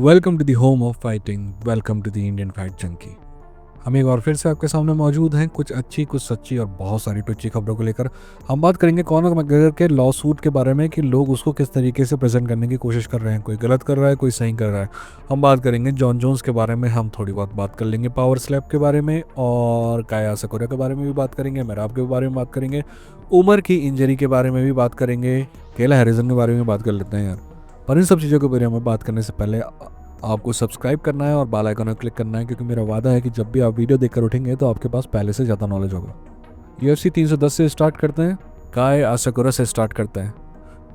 Welcome to the home of fighting, welcome to the Indian Fight Junkie. हम एक बार फिर से आपके सामने मौजूद हैं, कुछ अच्छी, कुछ सच्ची और बहुत सारी टुच्ची खबरों को लेकर। हम बात करेंगे कॉनर मैकग्रेगर के लॉ सूट के बारे में कि लोग उसको किस तरीके से प्रेजेंट करने की कोशिश कर रहे हैं, कोई गलत कर रहा है, कोई सही कर रहा है। हम बात करेंगे जॉन जोन्स के बारे में, हम थोड़ी बहुत बात कर लेंगे पावर स्लैप के बारे में, और काया साकुरा के बारे में भी बात करेंगे, मेराब के बारे में बात करेंगे, उमर की इंजरी के बारे में भी बात करेंगे, केला हैरिसन के बारे में बात कर लेते हैं यार। पर इन सब चीज़ों के बारे में बात करने से पहले आपको सब्सक्राइब करना है और बेल आइकन पर क्लिक करना है, क्योंकि मेरा वादा है कि जब भी आप वीडियो देखकर उठेंगे तो आपके पास पहले से ज़्यादा नॉलेज होगा। UFC 310 से स्टार्ट करते हैं, काया साकुरा से स्टार्ट करते हैं।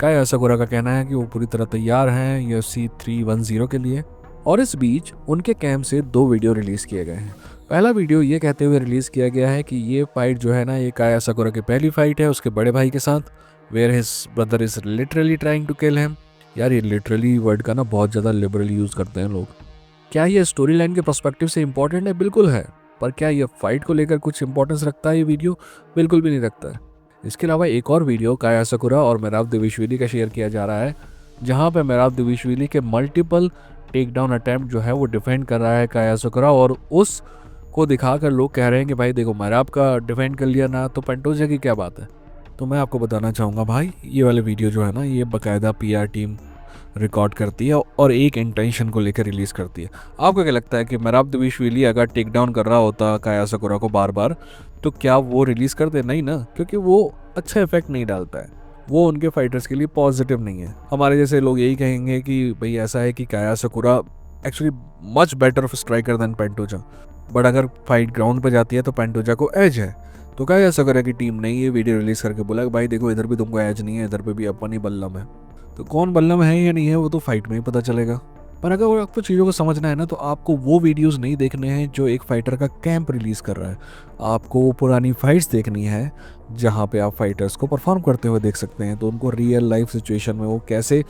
काया साकुरा का कहना है कि वो पूरी तरह तैयार हैं UFC 310 के लिए, और इस बीच उनके कैंप से 2 वीडियो रिलीज़ किए गए हैं। पहला वीडियो ये कहते हुए रिलीज़ किया गया है कि ये फाइट जो है ना, ये काया साकुरा की पहली फाइट है उसके बड़े भाई के साथ, where his brother is literally trying to kill him. यार, ये लिटरली वर्ड का ना बहुत ज़्यादा लिबरली यूज़ करते हैं लोग। क्या ये स्टोरी लाइन के पर्सपेक्टिव से इंपॉर्टेंट है? बिल्कुल है। पर क्या ये फाइट को लेकर कुछ इंपॉर्टेंस रखता है ये वीडियो? बिल्कुल भी नहीं रखता है। इसके अलावा एक और वीडियो काया साकुरा और मेराब दविशविली का शेयर किया जा रहा है, जहाँ पे मेराब दविशविली के मल्टीपल टेक डाउन अटैम्प्ट जो है वो डिफेंड कर रहा है काया साकुरा, और उसको दिखाकर लोग कह रहे हैं कि भाई देखो, मेराब का डिफेंड कर लिया ना, तो पेंटोजा की क्या बात है। तो मैं आपको बताना चाहूँगा भाई, ये वाले वीडियो जो है ना, ये बाकायदा PR टीम रिकॉर्ड करती है और एक इंटेंशन को लेकर रिलीज़ करती है। आपको क्या लगता है कि मेराब दविशविली अगर टेक डाउन कर रहा होता काया साकुरा को बार बार, तो क्या वो रिलीज़ करते? नहीं ना, क्योंकि वो अच्छा इफेक्ट नहीं डालता है, वो उनके फाइटर्स के लिए पॉजिटिव नहीं है। हमारे जैसे लोग यही कहेंगे कि भाई ऐसा है कि Kai Asakura actually much better striker than Pantoja, but अगर फाइट ग्राउंड पर जाती है तो पेंटोजा को एज है। तो काया साकुरा की टीम ने ये वीडियो रिलीज़ करके बोला कि भाई देखो, इधर भी तुमको एज नहीं है, इधर पे भी अपन ही बल्लम है। तो कौन बल्लम है या नहीं है वो तो फाइट में ही पता चलेगा। पर अगर आपको चीज़ों को समझना है ना, तो आपको वो वीडियोस नहीं देखने हैं जो एक फाइटर का कैंप रिलीज़ कर रहा है। आपको वो पुरानी फाइट्स देखनी है जहाँ पे आप फाइटर्स को परफॉर्म करते हुए देख सकते हैं, तो उनको रियल लाइफ सिचुएशन में वो कैसे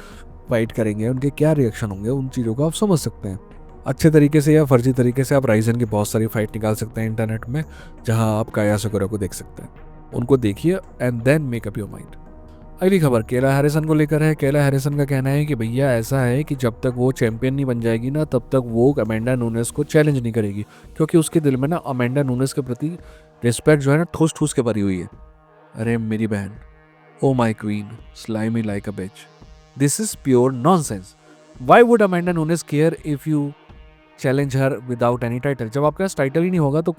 फाइट करेंगे, उनके क्या रिएक्शन होंगे, उन चीज़ों को आप समझ सकते हैं। अच्छे तरीके से या फर्जी तरीके से आप राइजन की बहुत सारी फाइट निकाल सकते हैं इंटरनेट में, जहाँ आप काया साकुरा को देख सकते हैं। उनको देखिए and then make up your mind. अगली खबर केला हैरिसन को लेकर है। केला हैरिसन का कहना है कि भैया ऐसा है कि जब तक वो चैंपियन नहीं बन जाएगी ना, तब तक वो अमेंडा नूनेस को चैलेंज नहीं करेगी, क्योंकि उसके दिल में ना अमेंडा नूनेस के प्रति रिस्पेक्ट जो है ना, ठूस ठूस के भरी हुई है। अरे मेरी बहन, oh my queen, slimy like a bitch, this is pure nonsense. Why would Amanda Nunes care if you challenge her without any title? जब आपके पास टाइटल ही नहीं होगा तो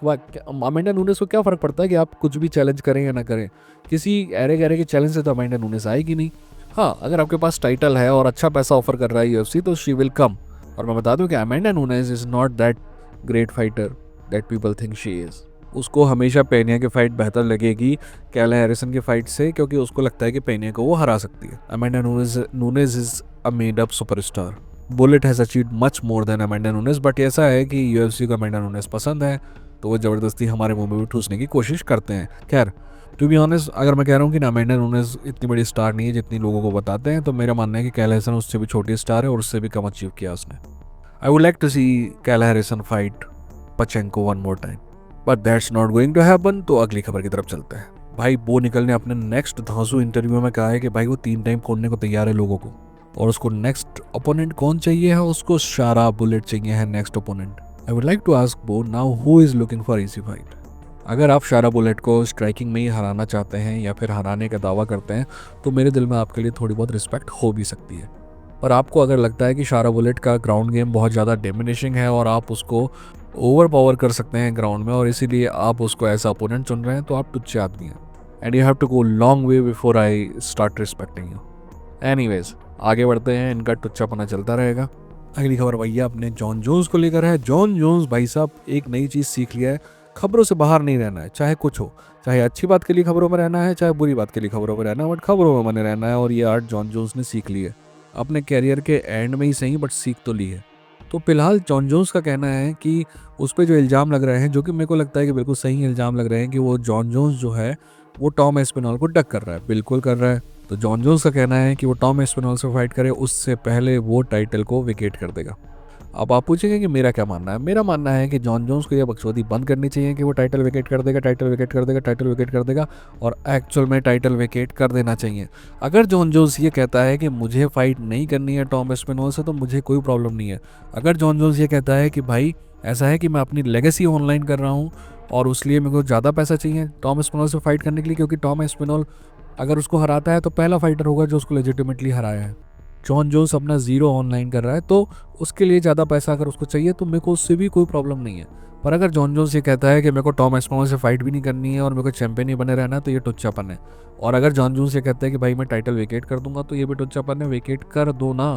अमेंडा नूनेस को क्या फ़र्क पड़ता है कि आप कुछ भी चैलेंज करें या ना करें? किसी एरे गहरे के चैलेंज से तो अमेंडा नूनेस आएगी नहीं। हाँ, अगर आपके पास टाइटल है और अच्छा पैसा ऑफर कर रहा है UFC, तो शी विल कम। और मैं बता दूं कि Amanda Nunes is not that great fighter that people think she is. उसको हमेशा पेनिया की फाइट बेहतर लगेगी केला हैरिसन की फाइट से, क्योंकि उसको लगता है कि पेनिया को वो हरा सकती है। Amanda Nunes is a made up superstar. Bullet has achieved much more than Amanda Nunes, but ऐसा है कि UFC को अमेंडा नूनेस पसंद है, तो वो ज़बरदस्ती हमारे मुंह में भी ठूसने की कोशिश करते हैं। खैर, टू बी ऑनेस्ट, अगर मैं कह रहा हूँ कि अमेंडा नूनेस इतनी बड़ी स्टार नहीं है जितनी लोगों को बताते हैं, तो मेरा मानना है कि केला हैरिसन उससे भी छोटी स्टार है और उससे भी कम अचीव किया उसने। I would like to see Kayla Harrison fight Pacheco one more time, but that's not going to happen. तो अगली खबर की तरफ चलते हैं। भाई, बो निकल ने अपने नेक्स्ट धांसू इंटरव्यू में कहा है कि भाई वो 3 टाइम फोड़ने को तैयार है लोगों को, और उसको नेक्स्ट ओपोनेंट कौन चाहिए है? उसको शारा बुलेट चाहिए है next opponent. I would like to ask Bo now, who is looking for easy fight? अगर आप शारा बुलेट को स्ट्राइकिंग में ही हराना चाहते हैं या फिर हराने का दावा करते हैं, तो मेरे दिल में आपके लिए थोड़ी बहुत रिस्पेक्ट हो भी सकती है। पर आपको अगर लगता है कि शारा बुलेट का ग्राउंड गेम बहुत ज़्यादा डिमिनिशिंग है और आप उसको ओवर पावर कर सकते हैं ग्राउंड में, और इसीलिए आप उसको ऐसा अपोनेंट चुन रहे हैं, तो आप टुच्चे आदमी हैं, and you have to go long way before I start respecting you. Anyways, आगे बढ़ते हैं, इनका टुच्चापना चलता रहेगा। अगली खबर भैया अपने जॉन जोन्स को लेकर है। जॉन जोन्स भाई साहब एक नई चीज़ सीख लिया है, खबरों से बाहर नहीं रहना है, चाहे कुछ हो, चाहे अच्छी बात के लिए खबरों में रहना है, चाहे बुरी बात के लिए खबरों में रहना है, बट खबरों में बने रहना है। और ये आर्ट जॉन जोन्स ने सीख ली है, अपने कैरियर के एंड में ही सही, बट सीख तो ली है। तो फिलहाल जॉन जोन्स का कहना है कि उस पर जो इल्ज़ाम लग रहे हैं, जो कि मेरे को लगता है कि बिल्कुल सही इल्ज़ाम लग रहे हैं, कि वो जॉन जोन्स जो है वो टॉम एस्पिनॉल को डक कर रहा है। बिल्कुल कर रहा है। तो जॉन जोन्स का कहना है कि वो टॉम एस्पिनॉल से फाइट करे उससे पहले वो टाइटल को विकेट कर देगा। अब आप पूछेंगे कि मेरा क्या मानना है। मेरा मानना है कि जॉन जोन्स को यह बकचोदी बंद करनी चाहिए कि वो टाइटल विकेट कर देगा, टाइटल विकेट कर देगा, टाइटल विकेट कर देगा, और एक्चुअल में टाइटल विकेट कर देना चाहिए। अगर जॉन जोन्स ये कहता है कि मुझे फाइट नहीं करनी है टॉम एस्पिनोल से, तो मुझे कोई प्रॉब्लम नहीं है। अगर जॉन जोन्स ये कहता है कि भाई ऐसा है कि मैं अपनी लेगेसी ऑनलाइन कर रहा हूँ और उसलिए मेरे को ज़्यादा पैसा चाहिए टॉम एस्पिनोल से फाइट करने के लिए, क्योंकि टॉम एस्पिनोल अगर उसको हराता है तो पहला फाइटर होगा जो उसको लेजिटिमेटली हराया है। जॉन जोन्स अपना ज़ीरो ऑनलाइन कर रहा है, तो उसके लिए ज़्यादा पैसा अगर उसको चाहिए तो मेरे को उससे भी कोई प्रॉब्लम नहीं है। पर अगर जॉन जोन्स ये कहता है कि मेरे को टॉम एस्पिनोल से फाइट भी नहीं करनी है और मेरे को चैंपियन ही बने रहना है, तो ये टुच्चापन है। और अगर जॉन जोन्स ये कहता है कि भाई मैं टाइटल विकेट कर दूंगा, तो ये भी टुच्चापन है। विकेट कर दो ना,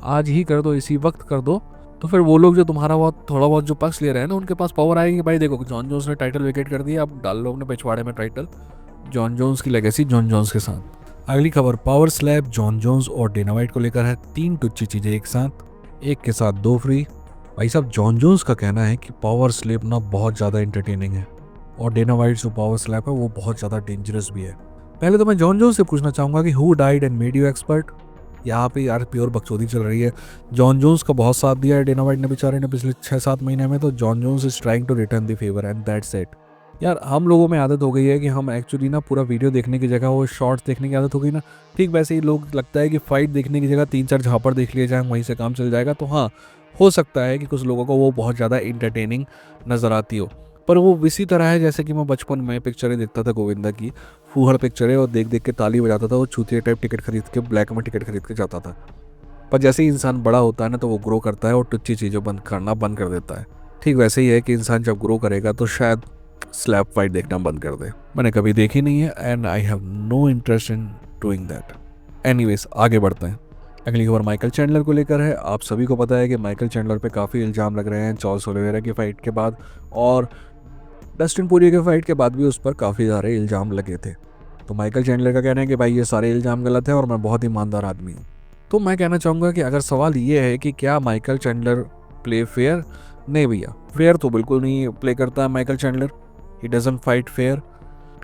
आज ही कर दो, इसी वक्त कर दो। तो फिर वो लोग जो तुम्हारा बहुत थोड़ा बहुत जो पक्ष ले रहे हैं ना, उनके पास पावर आएगी कि भाई देखो जॉन जोन्स ने टाइटल विकेट कर दिया, अब डाल लो अपने पिछवाड़े में टाइटल। जॉन जोन्स की लेगेसी जॉन जोन्स के साथ। अगली खबर पावर स्लैब जॉन जोन्स और डेना वाइट को लेकर है। 3 टुच्ची चीज़ें एक साथ, एक के साथ 2 फ्री। भाई साहब जॉन जोन्स का कहना है कि पावर स्लैब ना बहुत ज़्यादा इंटरटेनिंग है और डेना वाइट जो पावर स्लैब है वो बहुत ज़्यादा डेंजरस भी है। पहले तो मैं जॉन जोन्स से पूछना चाहूँगा कि who died and made you expert. यहाँ पे यार प्योर बकचोदी चल रही है। जॉन जोन्स का बहुत साथ दिया है डेना वाइट ने बेचारे ने पिछले 6-7 महीने में, तो Jon Jones is trying to return the favour and that's it. यार हम लोगों में आदत हो गई है कि हम एक्चुअली ना पूरा वीडियो देखने की जगह वो शॉर्ट्स देखने की आदत हो गई ना। ठीक वैसे ही लोग लगता है कि फाइट देखने की जगह 3-4 झापड़ देख लिए जाए, वहीं से काम चल जाएगा। तो हाँ, हो सकता है कि कुछ लोगों को वो बहुत ज़्यादा इंटरटेनिंग नज़र आती हो, पर वो इसी तरह है जैसे कि मैं बचपन में पिक्चरें देखता था गोविंदा की, फूहड़ पिक्चरें, और देख देख के ताली बजाता था, वो चूतिया टाइप टिकट खरीद के ब्लैक में टिकट खरीद के जाता था। पर जैसे ही इंसान बड़ा होता है ना, तो वो ग्रो करता है और टुच्ची चीज़ें बंद करना बंद कर देता है। ठीक वैसे ही है कि इंसान जब ग्रो करेगा तो शायद स्लैप फाइट देखना बंद कर दे। मैंने कभी देखी नहीं है and I have no interest in doing that. Anyways आगे बढ़ते हैं। अगली खबर माइकल चैंडलर को लेकर है। आप सभी को पता है कि माइकल चैंडलर पे काफ़ी इल्ज़ाम लग रहे हैं चार्ल्स ओलिवेरा की फ़ाइट के बाद, और डस्टिन पोरियर के फाइट के बाद भी उस पर काफ़ी सारे इल्ज़ाम लगे थे। तो माइकल चैंडलर का कहना है कि भाई ये सारे इल्ज़ाम गलत है और मैं बहुत ईमानदार आदमी हूँ। तो मैं कहना चाहूँगा कि अगर सवाल ये है कि क्या माइकल चैंडलर प्ले फेयर, नहीं भैया, फेयर तो बिल्कुल नहीं प्ले करता Michael Chandler. He doesn't fight fair.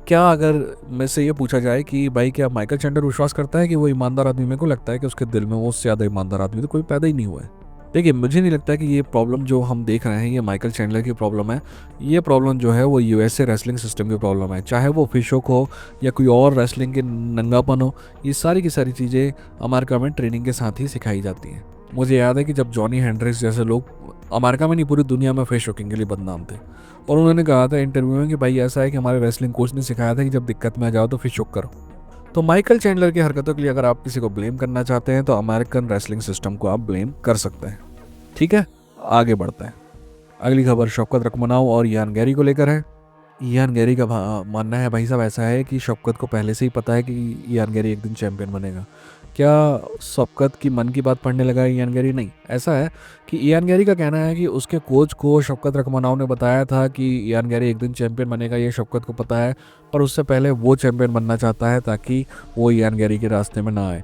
क्या अगर मैं से ये पूछा जाए कि भाई क्या माइकल चैंडलर विश्वास करता है कि वो ईमानदार आदमी, मेरे को लगता है कि उसके दिल में वो उससे ज़्यादा ईमानदार आदमी तो कोई पैदा ही नहीं हुआ है। देखिए मुझे नहीं लगता कि ये प्रॉब्लम जो हम देख रहे हैं ये माइकल चैंडलर की प्रॉब्लम है। ये प्रॉब्लम जो है वो यूएसए रेसलिंग सिस्टम की प्रॉब्लम है, चाहे वो फिशोक हो या कोई और रेसलिंग के नंगापन हो। ये सारी की सारी चीज़ें अमेरिका में ट्रेनिंग के साथ ही सिखाई जाती हैं। मुझे याद है कि जब जॉनी हेंड्रिक्स जैसे लोग अमेरिका में नहीं पूरी दुनिया में फिश हॉकिंग के लिए बदनाम थे, और उन्होंने कहा था इंटरव्यू में कि भाई ऐसा है कि हमारे रेसलिंग कोच ने सिखाया था कि जब दिक्कत में आ जाओ तो फिश हॉक करो। तो माइकल चैंडलर की हरकतों के लिए अगर आप किसी को ब्लेम करना चाहते हैं तो अमेरिकन रेसलिंग सिस्टम को आप ब्लेम कर सकते हैं। ठीक है, आगे बढ़ते हैं। अगली खबर शौकत रखमनाव और इयान गैरी को लेकर है। इयान गैरी का मानना है भाई साहब ऐसा है कि शौकत को पहले से ही पता है कि इयान गैरी एक दिन चैंपियन बनेगा। क्या शौकत की मन की बात पढ़ने लगा है इयान गैरी? नहीं, ऐसा है कि इयान गैरी का कहना है कि उसके कोच को शौकत रखमनाव ने बताया था कि इयान गैरी एक दिन चैंपियन बनेगा, ये शौकत को पता है, पर उससे पहले वो चैंपियन बनना चाहता है ताकि वो इयान गैरी के रास्ते में ना आए।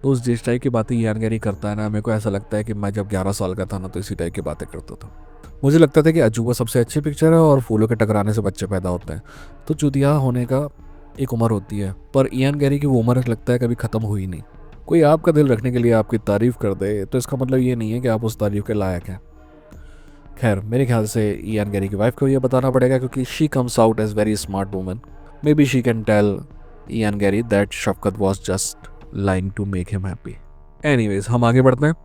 तो उस जिस टाइप की बातें इयान गैरी करता है ना, मेरे को ऐसा लगता है कि मैं जब 11 साल का था ना तो इसी टाइप की बातें करता था। मुझे लगता था कि अजूबा सबसे अच्छी पिक्चर है और फूलों के टकराने से बच्चे पैदा होते हैं, तो चुतिया होने का एक उम्र होती है। पर इयान गैरी की वो उम्र लगता है कभी ख़त्म हुई नहीं। कोई आपका दिल रखने के लिए आपकी तारीफ़ कर दे तो इसका मतलब ये नहीं है कि आप उस तारीफ़ के लायक हैं। खैर मेरे ख्याल से इयान गैरी की वाइफ को ये बताना पड़ेगा, क्योंकि she comes out as very smart woman. Maybe she can tell Ian Garry that Shafqat was just lying to make him happy. Anyways हम आगे बढ़ते हैं।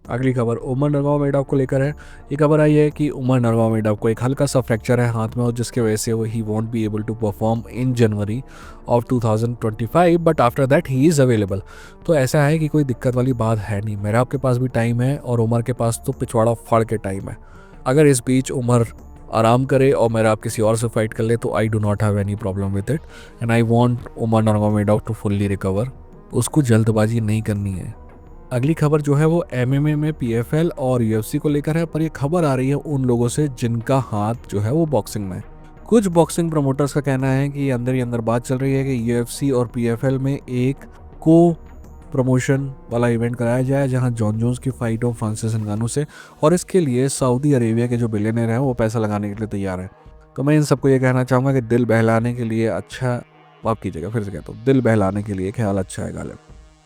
अगली खबर उमर नरगोमेडोव को लेकर है। ये खबर आई है कि उमर नरगोमेडोव को एक हल्का सा फ्रैक्चर है हाथ में, और जिसकी वजह से वो he won't be able to perform in January of 2025, but after that he is available. तो ऐसा है कि कोई दिक्कत वाली बात है नहीं, मेरा आपके पास भी टाइम है और उमर के पास तो पिछवाड़ा फाड़ के टाइम है। अगर इस बीच उमर आराम करे और मेरा आप किसी और से फाइट कर ले तो I do not have any problem with it, and I want Umar Nurmagomedov to fully recover. उसको जल्दबाजी नहीं करनी है। अगली खबर जो है वो एमएमए में पीएफएल और यूएफसी को लेकर है, पर ये खबर आ रही है उन लोगों से जिनका हाथ जो है वो बॉक्सिंग में। कुछ बॉक्सिंग प्रमोटर्स का कहना है कि अंदर ही अंदर बात चल रही है कि यूएफसी और पीएफएल में एक को प्रमोशन वाला इवेंट कराया जाए जहां जॉन जोन्स की फाइट हो फ्रांसिस नगानू से, और इसके लिए सऊदी अरेबिया के जो बिलियनर हैं वो पैसा लगाने के लिए तैयार हैं। तो मैं इन सबको ये कहना चाहूँगा कि दिल बहलाने के लिए अच्छा, माफ़ कीजिएगा फिर से कहता हूँ, दिल बहलाने के लिए ख्याल अच्छा है गालिब।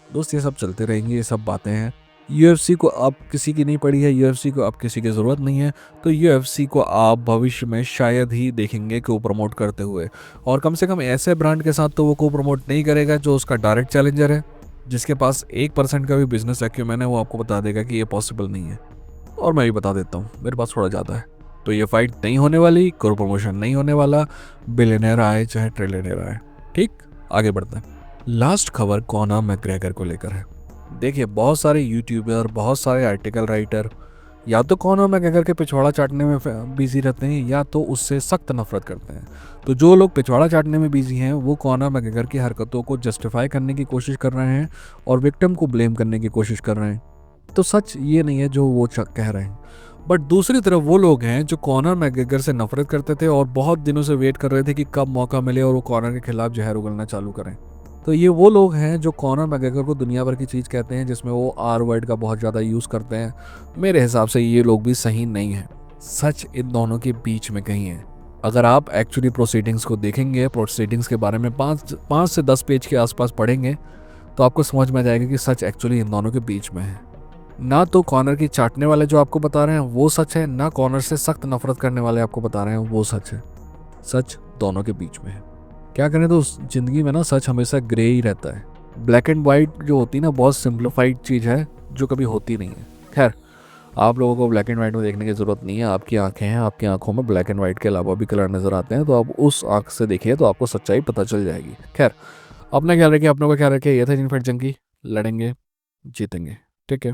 दोस्त ये सब चलते रहेंगे, ये सब बातें हैं, यूएफसी को अब किसी की नहीं पड़ी है, यूएफसी को अब किसी की ज़रूरत नहीं है, तो यूएफसी को आप भविष्य में शायद ही देखेंगे को प्रमोट करते हुए, और कम से कम ऐसे ब्रांड के साथ तो वो को प्रमोट नहीं करेगा जो उसका डायरेक्ट चैलेंजर है, जिसके पास 1% का भी बिजनेस एक्यूमेन है। वो आपको बता देगा कि ये पॉसिबल नहीं है, और मैं भी बता देता हूँ मेरे पास थोड़ा ज़्यादा है। तो ये फाइट नहीं होने वाली, को प्रमोशन नहीं होने वाला, बिलियनर आए चाहे ट्रिलियनर आए। ठीक, आगे बढ़ते हैं। लास्ट खबर कॉनर मैकग्रेगर को लेकर है। देखिए, बहुत सारे यूट्यूबर, बहुत सारे आर्टिकल राइटर या तो कॉनर मैकग्रेगर के पिछवाड़ा चाटने में बिजी रहते हैं, या तो उससे सख्त नफरत करते हैं। तो जो लोग पिछवाड़ा चाटने में बिजी हैं वो कॉनर मैकग्रेगर की हरकतों को जस्टिफाई करने की कोशिश कर रहे हैं और विक्टिम को ब्लेम करने की कोशिश कर रहे हैं। तो सच ये नहीं है जो वो कह रहे हैं। बट दूसरी तरफ वो लोग हैं जो कॉनर मैकग्रेगर से नफरत करते थे और बहुत दिनों से वेट कर रहे थे कि कब मौका मिले और वो कॉनर के खिलाफ जहर उगलना चालू करें। तो ये वो लोग हैं जो कॉनर मैकग्रेगर को दुनिया भर की चीज़ कहते हैं, जिसमें वो आर वर्ड का बहुत ज़्यादा यूज़ करते हैं। मेरे हिसाब से ये लोग भी सही नहीं हैं। सच इन दोनों के बीच में कहीं है। अगर आप एक्चुअली प्रोसीडिंग्स को देखेंगे, प्रोसीडिंग्स के बारे में 5 से 10 पेज के आसपास पढ़ेंगे, तो आपको समझ में आ जाएगा कि सच एक्चुअली इन दोनों के बीच में है। ना तो कॉर्नर की चाटने वाले जो आपको बता रहे हैं वो सच है, ना कॉर्नर से सख्त नफरत करने वाले आपको बता रहे हैं वो सच है। सच दोनों के बीच में है। क्या करें, तो ज़िंदगी में ना सच हमेशा ग्रे ही रहता है। ब्लैक एंड वाइट जो होती है ना, बहुत सिंप्लीफाइड चीज़ है जो कभी होती नहीं है। खैर, आप लोगों को ब्लैक एंड वाइट में देखने की ज़रूरत नहीं है। आपकी आंखें हैं, आपकी आंखों में ब्लैक एंड वाइट के अलावा भी कलर नज़र आते हैं, तो आप उस आंख से देखिए तो आपको सच्चाई पता चल जाएगी। खैर, अपना ख्याल रखिए, अपनों का ख्याल रखिए। ये था इंडियन फैक्ट जंकी। लड़ेंगे, जीतेंगे। ठीक है।